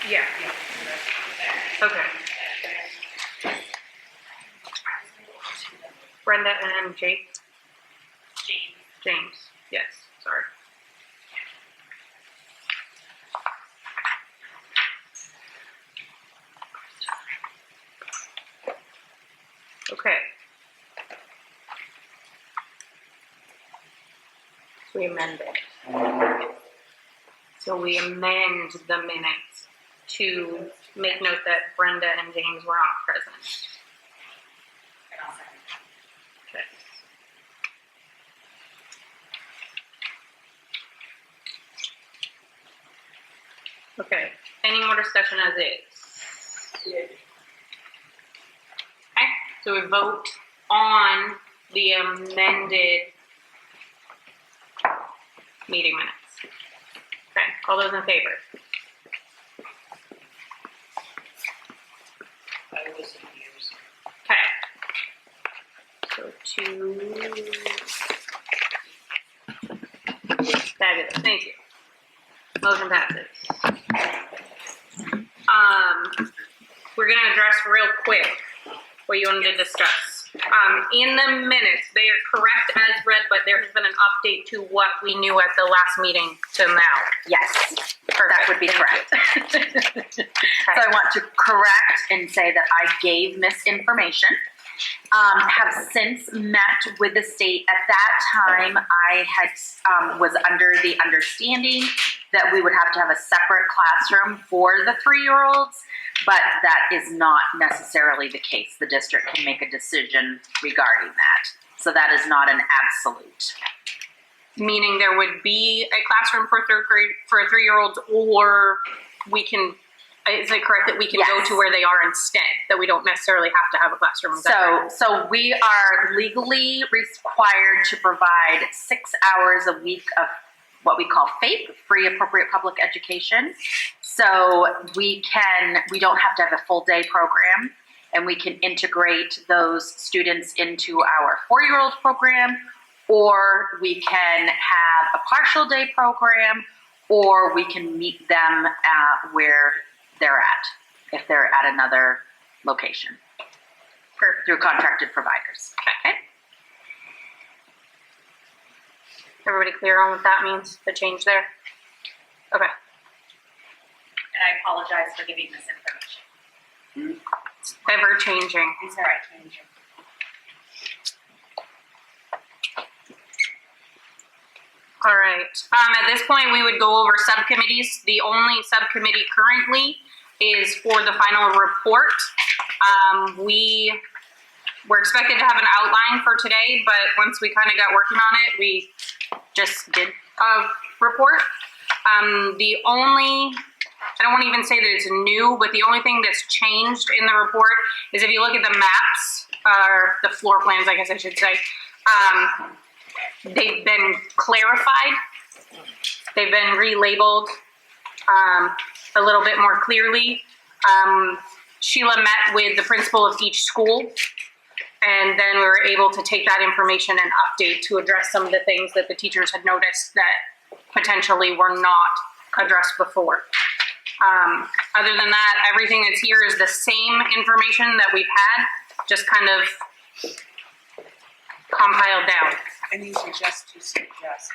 Yeah. Okay. Brenda and Jake? James. Yes, sorry. Okay. So we amend it. So we amend the minutes to make note that Brenda and James were not present. Okay. Okay. Any more discussion as is? Okay. So we vote on the amended meeting minutes. Okay. All those in favor? Okay. So fabulous. Thank you. Motion passes. We're going to address real quick what you wanted to discuss. In the minutes, they are correct as read, but there has been an update to what we knew at the last meeting to now. Yes, Perfect. that would be correct. So I want to correct and say that I gave misinformation. Have since met with the state. At that time, I had was under the understanding that we would have to have a separate classroom for the 3-year-olds, but that is not necessarily the case. The district can make a decision regarding that. So that is not an absolute. Meaning there would be a classroom for 3rd grade for 3-year-olds, or we can. Is it correct that we can go to where they are instead? That we don't necessarily have to have a classroom? So we are legally required to provide 6 hours a week of what we call FAPE, free appropriate public education. So we don't have to have a full day program, and we can integrate those students into our 4-year-old program, or we can have a partial day program, or we can meet them where they're at, if they're at another location, through contracted providers. Okay. Everybody clear on what that means, the change there? Okay. And I apologize for giving this information. It's ever changing. It's all right, changing. All right. At this point, we would go over subcommittees. The only subcommittee currently is for the final report. We were expected to have an outline for today, but once we kind of got working on it, we just did a report. The only, I don't want to even say that it's new, but the only thing that's changed in the report is if you look at the maps, or the floor plans, I guess I should say, they've been clarified. They've been relabeled a little bit more clearly. Sheila met with the principal of each school, and then we were able to take that information and update to address some of the things that the teachers had noticed that potentially were not addressed before. Other than that, everything that's here is the same information that we've had, just kind of compiled down. And these are just to suggest.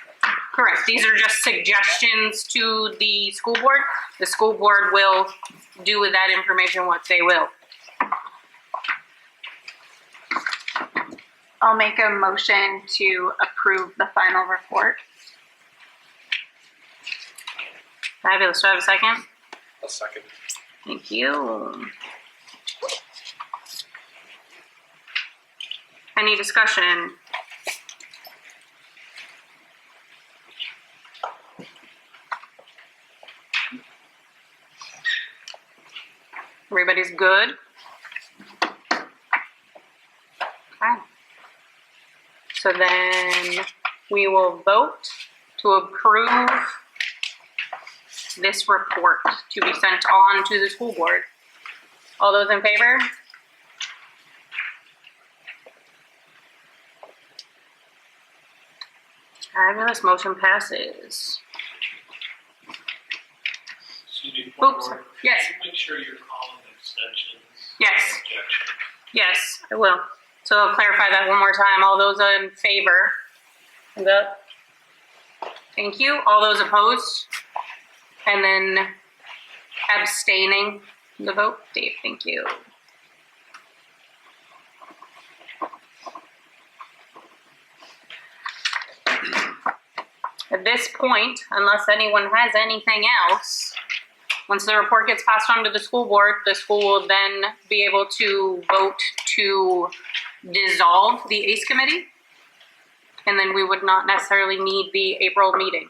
Correct. These are just suggestions to the school board. The school board will do with that information what they will. I'll make a motion to approve the final report. Fabulous. Do I have a second? A second. Thank you. Any discussion? Everybody's good? Okay. So then we will vote to approve this report to be sent on to the school board. All those in favor? Fabulous. Motion passes. So you need Oops, yes, Make sure you're calling extensions. Yes. Objection. yes, I will. So I'll clarify that one more time. All those in favor? Hands up. Thank you. All those opposed? And then abstaining from the vote? Dave, thank you. At this point, unless anyone has anything else, once the report gets passed on to the school board, the school will then be able to vote to dissolve the ACE committee. And then we would not necessarily need the April meeting.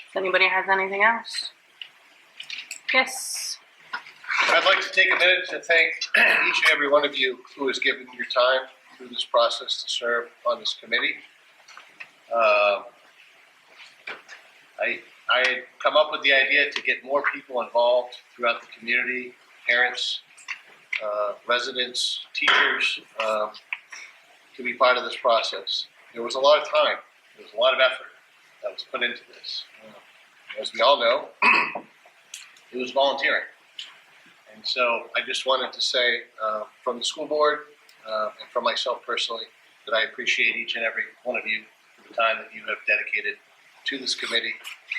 If anybody has anything else? Yes. I'd like to take a minute to thank each and every one of you who has given your time through this process to serve on this committee. I had come up with the idea to get more people involved throughout the community, parents, residents, teachers, to be part of this process. There was a lot of time, there was a lot of effort that was put into this. As we all know, it was volunteering. And so I just wanted to say from the school board and from myself personally that I appreciate each and every one of you for the time that you have dedicated to this committee,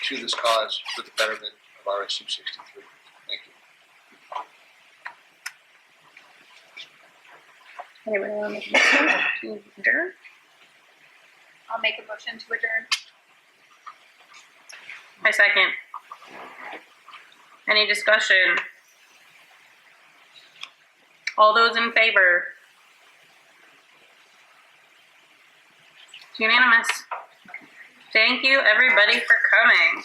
to this cause, for the betterment of RSU 63. Thank you. Anybody want to make a motion to adjourn? I'll make a motion to adjourn. I second. Any discussion? All those in favor? It's unanimous. Thank you, everybody, for coming.